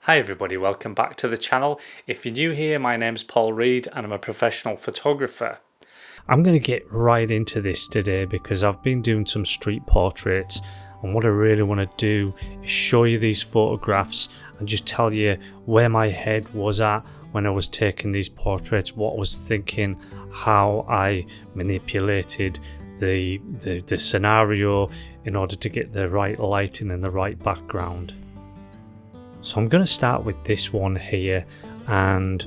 Hi everybody, welcome back to the channel. If you're new here, my name's Paul Reed and I'm a professional photographer. I'm going to get right into this today because I've been doing some street portraits, and what I really want to do is show you these photographs and just tell you where my head was at when I was taking these portraits, what I was thinking, how I manipulated the scenario in order to get the right lighting and the right background. So I'm going to start with this one here, and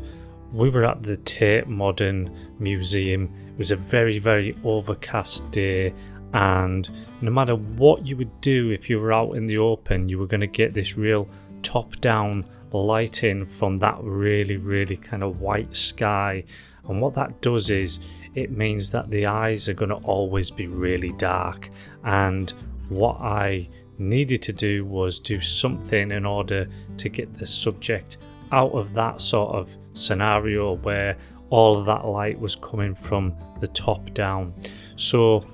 we were at the Tate Modern Museum. It was a very overcast day, and no matter what you would do if you were out in the open, you were going to get this real top-down lighting from that really kind of white sky. And what that does is it means that the eyes are going to always be really dark, and what I needed to do was do something in order to get the subject out of that sort of scenario where all of that light was coming from the top down. So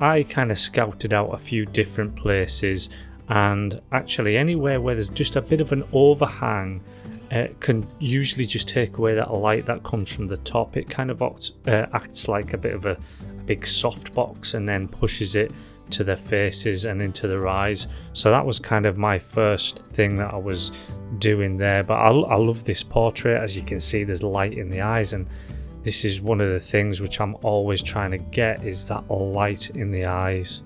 I kind of scouted out a few different places, and actually anywhere where there's just a bit of an overhang can usually just take away that light that comes from the top. It kind of acts like a bit of a big softbox and then pushes it to their faces and into their eyes. So that was kind of my first thing that I was doing there. But I love this portrait. As you can see, there's light in the eyes, and this is one of the things which I'm always trying to get, is that light in the eyes.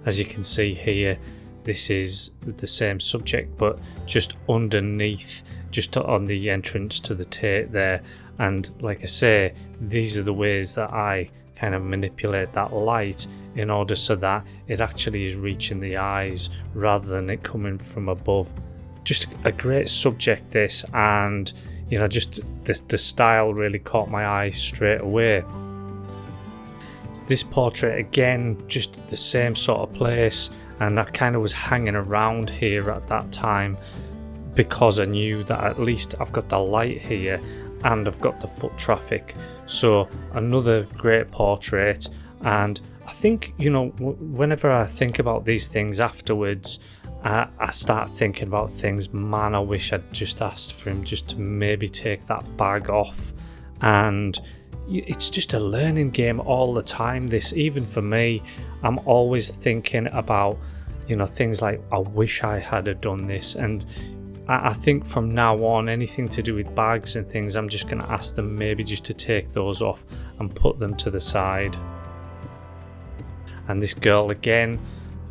As you can see here, this is the same subject but just underneath, just on the entrance to the Tate there. And like I say, these are the ways that I kind of manipulate that light in order so that it actually is reaching the eyes rather than it coming from above. Just a great subject this, and you know, just the style really caught my eye straight away. This portrait again, just the same sort of place, and I kind of was hanging around here at that time because I knew that at least I've got the light here and I've got the foot traffic. So another great portrait. And I think, you know, whenever I think about these things afterwards, I start thinking about things. Man, I wish I'd just asked for him just to maybe take that bag off. And it's just a learning game all the time, this. Even for me, I'm always thinking about, you know, things like, I wish I had done this. And I think from now on, anything to do with bags and things, I'm just going to ask them maybe just to take those off and put them to the side. And this girl again,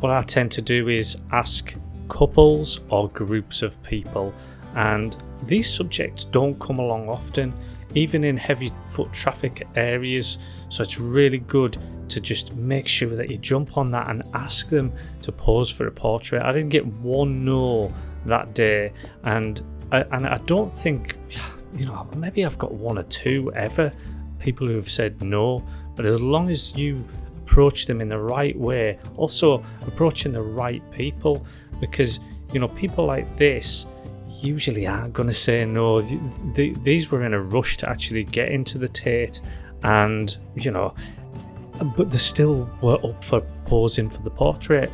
what I tend to do is ask couples or groups of people, and these subjects don't come along often, even in heavy foot traffic areas. So it's really good to just make sure that you jump on that and ask them to pose for a portrait. I didn't get one no that day, and I don't think, you know, maybe I've got one or two ever, people who have said no. But as long as you approach them in the right way, also approaching the right people, because, you know, people like this usually aren't going to say no. These were in a rush to actually get into the Tate, and, you know, but they still were up for posing for the portrait.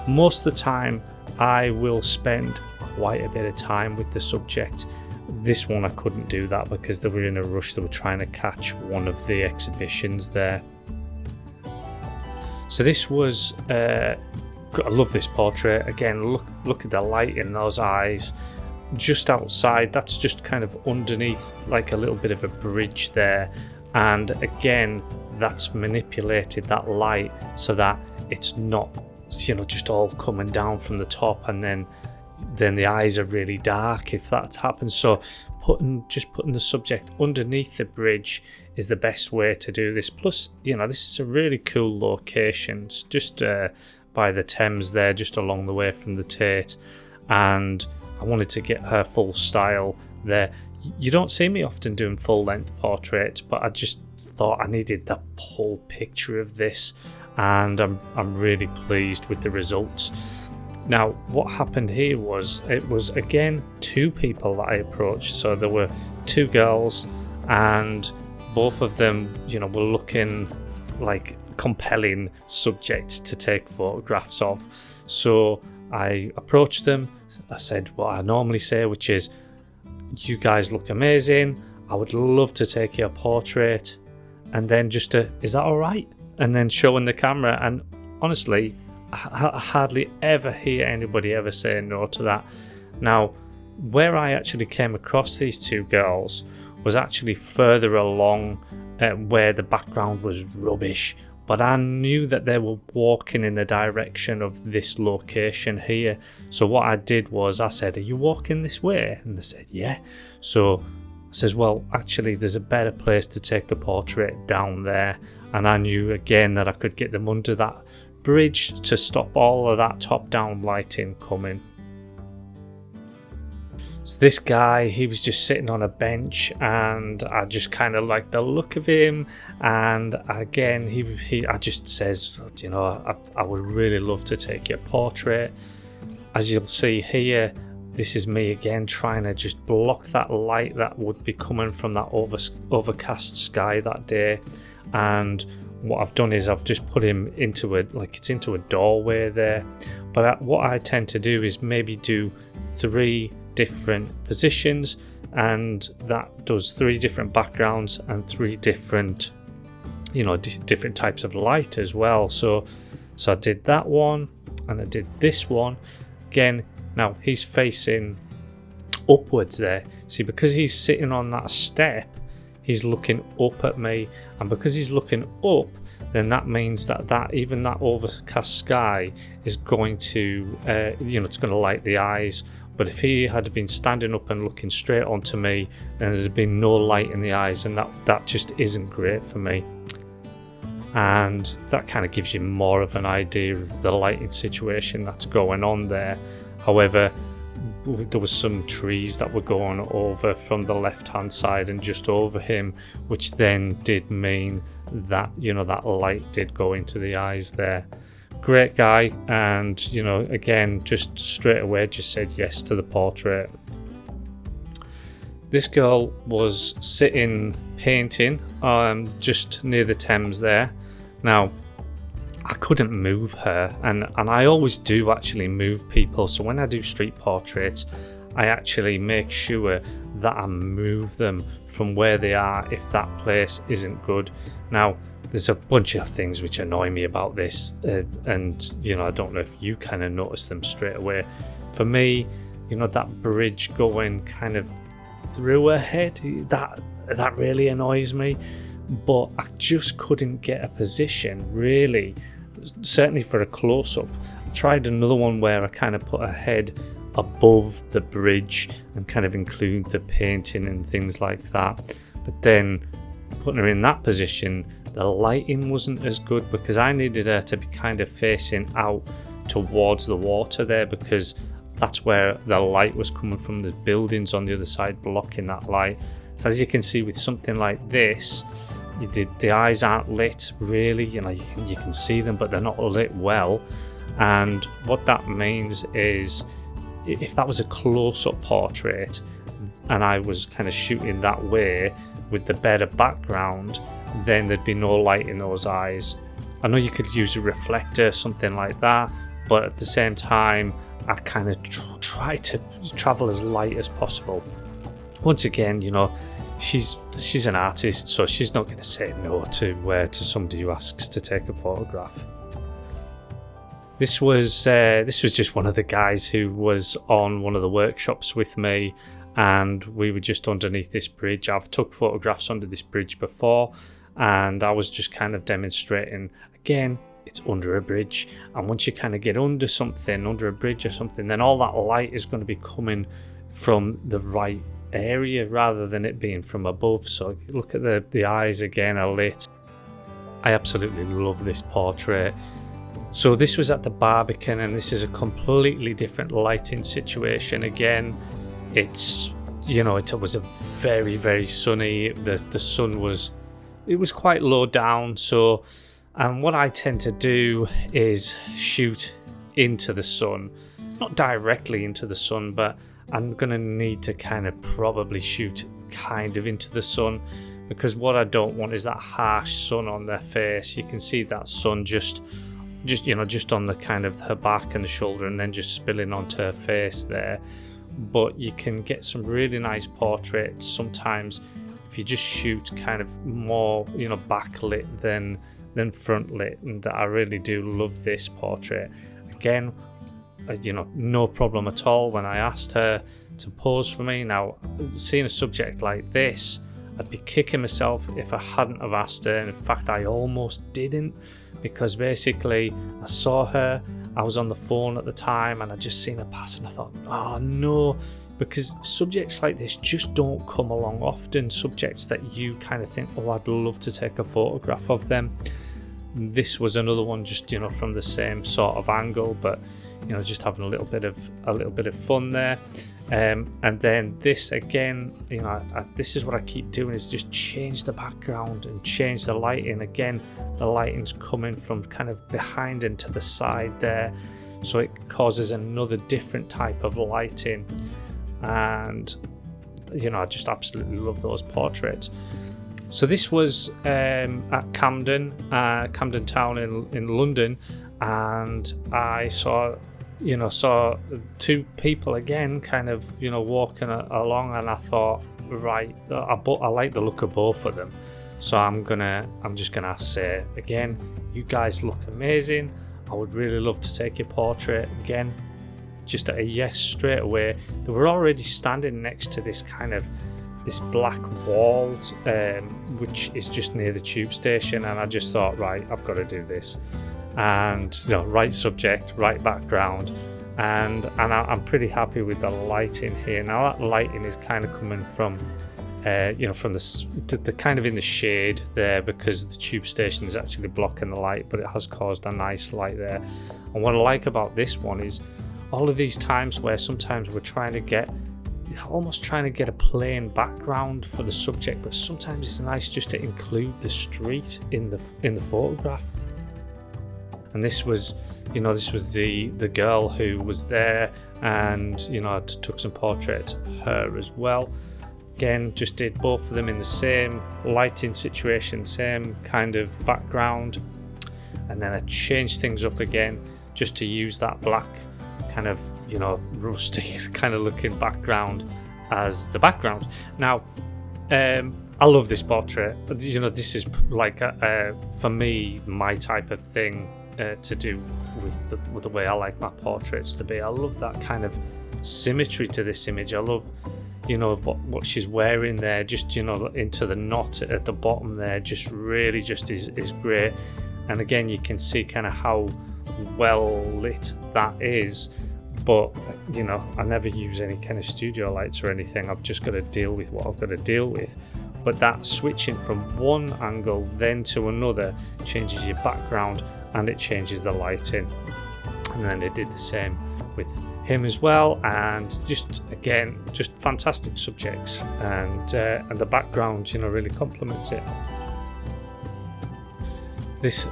Most of the time I will spend quite a bit of time with the subject. This one I couldn't do that because they were in a rush. They were trying to catch one of the exhibitions there. So this was I love this portrait. Again, look at the light in those eyes. Just outside, that's just kind of underneath, like a little bit of a bridge there, and again, that's manipulated that light so that it's not, you know, just all coming down from the top, and then the eyes are really dark if that happens. So putting the subject underneath the bridge is the best way to do this. Plus, you know, this is a really cool location. It's just by the Thames there, just along the way from the Tate, and I wanted to get her full style there. You don't see me often doing full-length portraits, but I just thought I needed the whole picture of this, and I'm really pleased with the results. Now, what happened here was, it was again two people that I approached. So there were two girls, and both of them, you know, were looking like compelling subjects to take photographs of. So I approached them. I said what I normally say, which is, you guys look amazing, I would love to take your portrait. And then just is that all right? And then showing the camera. And honestly, I hardly ever hear anybody ever say no to that. Now, where I actually came across these two girls was actually further along, where the background was rubbish, but I knew that they were walking in the direction of this location here. So what I did was I said, are you walking this way? And they said, yeah. So I says, well, actually there's a better place to take the portrait down there. And I knew again that I could get them under that bridge to stop all of that top down lighting coming. So this guy, he was just sitting on a bench, and I just kind of liked the look of him. And again, I just says, you know, I would really love to take your portrait. As you'll see here, this is me again trying to just block that light that would be coming from that overcast sky that day. And what I've done is I've just put him into a doorway there. But what I tend to do is maybe do 3 different positions, and that does 3 different backgrounds and 3 different, you know, different types of light as well. So I did that one, and I did this one again. Now he's facing upwards there. See, because he's sitting on that step, he's looking up at me, and because he's looking up, then that means that even that overcast sky is going to, it's going to light the eyes. But if he had been standing up and looking straight onto me, then there'd been no light in the eyes, and that just isn't great for me. And that kind of gives you more of an idea of the lighting situation that's going on there. However, there was some trees that were going over from the left hand side and just over him, which then did mean that, you know, that light did go into the eyes there. Great guy, and you know, again, just straight away just said yes to the portrait. This girl was sitting painting just near the Thames there. Now I couldn't move her, and I always do actually move people. So when I do street portraits, I actually make sure that I move them from where they are if that place isn't good. Now there's a bunch of things which annoy me about this, and you know, I don't know if you kind of notice them straight away. For me, you know, that bridge going kind of through her head, that really annoys me. But I just couldn't get a position, really, certainly for a close-up. I tried another one where I kind of put her head above the bridge and kind of include the painting and things like that. But then putting her in that position, the lighting wasn't as good, because I needed her to be kind of facing out towards the water there, because that's where the light was coming from, the buildings on the other side blocking that light. So as you can see with something like this, the eyes aren't lit really, you know, you can see them, but they're not lit well. And what that means is, if that was a close-up portrait and I was kind of shooting that way with the better background, then there'd be no light in those eyes. I know you could use a reflector, something like that, but at the same time I kind of try to travel as light as possible. Once again, you know, she's an artist, so she's not going to say no to somebody who asks to take a photograph. This was just one of the guys who was on one of the workshops with me, and we were just underneath this bridge. I've took photographs under this bridge before, and I was just kind of demonstrating. Again, it's under a bridge, and once you kind of get under a bridge or something, then all that light is going to be coming from the right area rather than it being from above. So look at the eyes again are lit. I absolutely love this portrait. So this was at the Barbican, and this is a completely different lighting situation. Again, it's, you know, it was a very, very sunny, the sun was quite low down. So what I tend to do is shoot into the sun, not directly into the sun, but I'm gonna need to kind of probably shoot kind of into the sun, because what I don't want is that harsh sun on their face. You can see that sun just just on the kind of her back and the shoulder, and then just spilling onto her face there. But you can get some really nice portraits sometimes if you just shoot kind of more, backlit than front lit, and I really do love this portrait. Again, no problem at all when I asked her to pose for me. Now, seeing a subject like this, I'd be kicking myself if I hadn't have asked her, and in fact I almost didn't, because basically I saw her, I was on the phone at the time, and I just seen her pass, and I thought, oh no, because subjects like this just don't come along often, subjects that you kind of think, oh, I'd love to take a photograph of them. This was another one, just from the same sort of angle, but just having a little bit of fun there. And then this again, this is what I keep doing, is just change the background and change the lighting. Again, the lighting's coming from kind of behind and to the side there, so it causes another different type of lighting. And I just absolutely love those portraits. So this was at Camden Town in London, and I saw two people again kind of walking along, and I thought, right, I like the look of both of them, so I'm just gonna say again, you guys look amazing, I would really love to take your portrait. Again, just a yes straight away. They were already standing next to this black wall, which is just near the tube station, and I just thought, right, I've got to do this. And right subject, right background, and I'm pretty happy with the lighting here. Now that lighting is kind of coming from from the kind of in the shade there, because the tube station is actually blocking the light, but it has caused a nice light there. And what I like about this one is all of these times where sometimes we're almost trying to get a plain background for the subject, but sometimes it's nice just to include the street in the photograph. And this was the girl who was there, and I took some portraits of her as well. Again, just did both of them in the same lighting situation, same kind of background, and then I changed things up again just to use that black kind of rusty kind of looking background as the background. Now, I love this portrait. This is like for me, my type of thing to do with the way I like my portraits to be. I love that kind of symmetry to this image. I love what she's wearing there, just into the knot at the bottom there, just really just is great. And again, you can see kind of how well lit that is, but I never use any kind of studio lights or anything. I've just got to deal with what I've got to deal with. But that switching from one angle then to another changes your background, and it changes the lighting. And then they did the same with him as well, and just fantastic subjects, and the background really complements it. This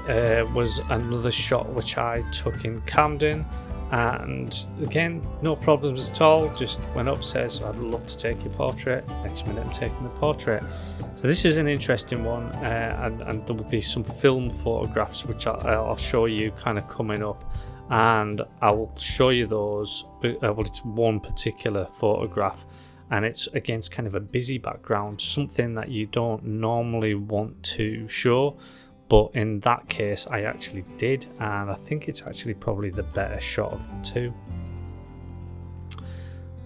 was another shot which I took in Camden, and again, no problems at all. Just went up, says, I'd love to take your portrait. Next minute I'm taking the portrait. So this is an interesting one, and there will be some film photographs which I'll show you kind of coming up, and I will show you those. It's one particular photograph, and it's against kind of a busy background, something that you don't normally want to show, but in that case I actually did, and I think it's actually probably the better shot of the two.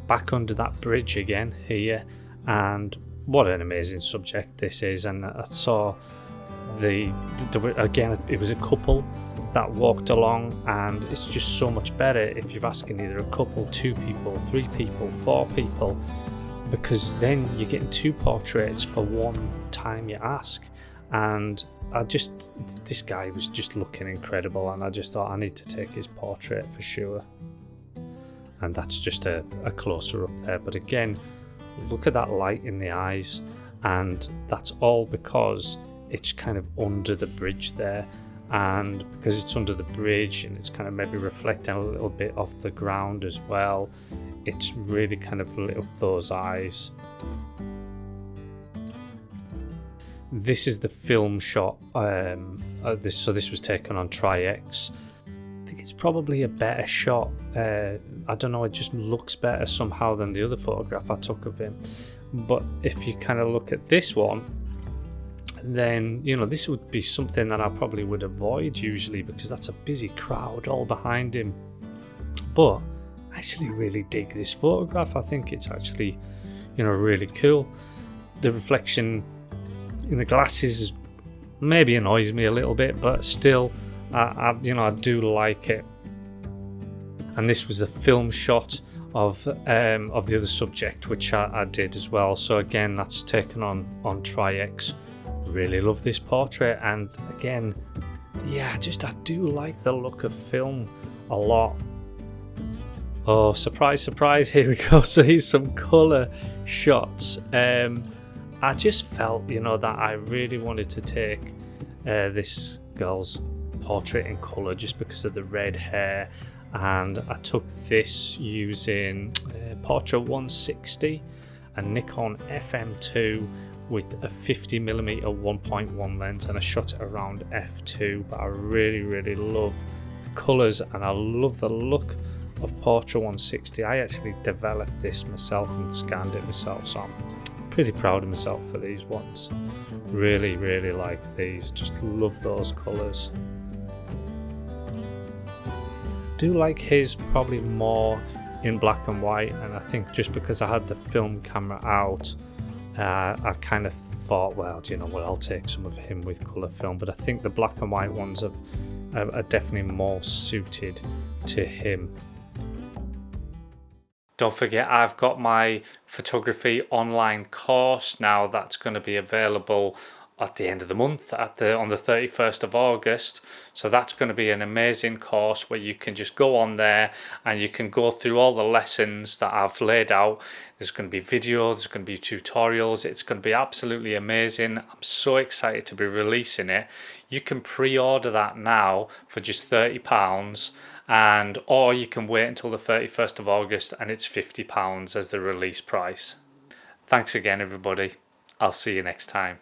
Back under that bridge again here, and what an amazing subject this is. And I saw again, it was a couple that walked along, and it's just so much better if you're asking either a couple, 2 people, 3 people, 4 people, because then you're getting 2 portraits for one time you ask. And this guy was just looking incredible, and I just thought I need to take his portrait for sure. And that's just a closer up there, but again, look at that light in the eyes, and that's all because it's kind of under the bridge there, and because it's under the bridge and it's kind of maybe reflecting a little bit off the ground as well, it's really kind of lit up those eyes. This is the film shot. This was taken on Tri-X, it's probably a better shot. I don't know, it just looks better somehow than the other photograph I took of him. But if you kind of look at this one, then you know this would be something that I probably would avoid usually, because that's a busy crowd all behind him. But I actually really dig this photograph. I think it's actually, you know, really cool. The reflection in the glasses maybe annoys me a little bit, but still, I do like it. And this was a film shot of the other subject, which I did as well. So again, that's taken on Tri-X. Really love this portrait, and again, yeah, I do like the look of film a lot. Oh, surprise, surprise, here we go. So here's some colour shots. I just felt, you know, that I really wanted to take this girl's portrait in colour just because of the red hair, and I took this using Portra 160, a Nikon FM2 with a 50mm 1.1 lens, and I shot it around f2. But I really love the colours, and I love the look of Portra 160. I actually developed this myself and scanned it myself, so I'm pretty proud of myself for these ones. Really like these, just love those colours. Do like his probably more in black and white, and I think just because I had the film camera out, I kind of thought, well, do you know what, I'll take some of him with colour film. But I think the black and white ones are definitely more suited to him. Don't forget, I've got my photography online course now that's going to be available at the end of the month, on the 31st of August. So that's going to be an amazing course where you can just go on there and you can go through all the lessons that I've laid out. There's going to be video, there's going to be tutorials. It's going to be absolutely amazing. I'm so excited to be releasing it. You can pre-order that now for just £30, or you can wait until the 31st of August and it's £50 as the release price. Thanks again, everybody. I'll see you next time.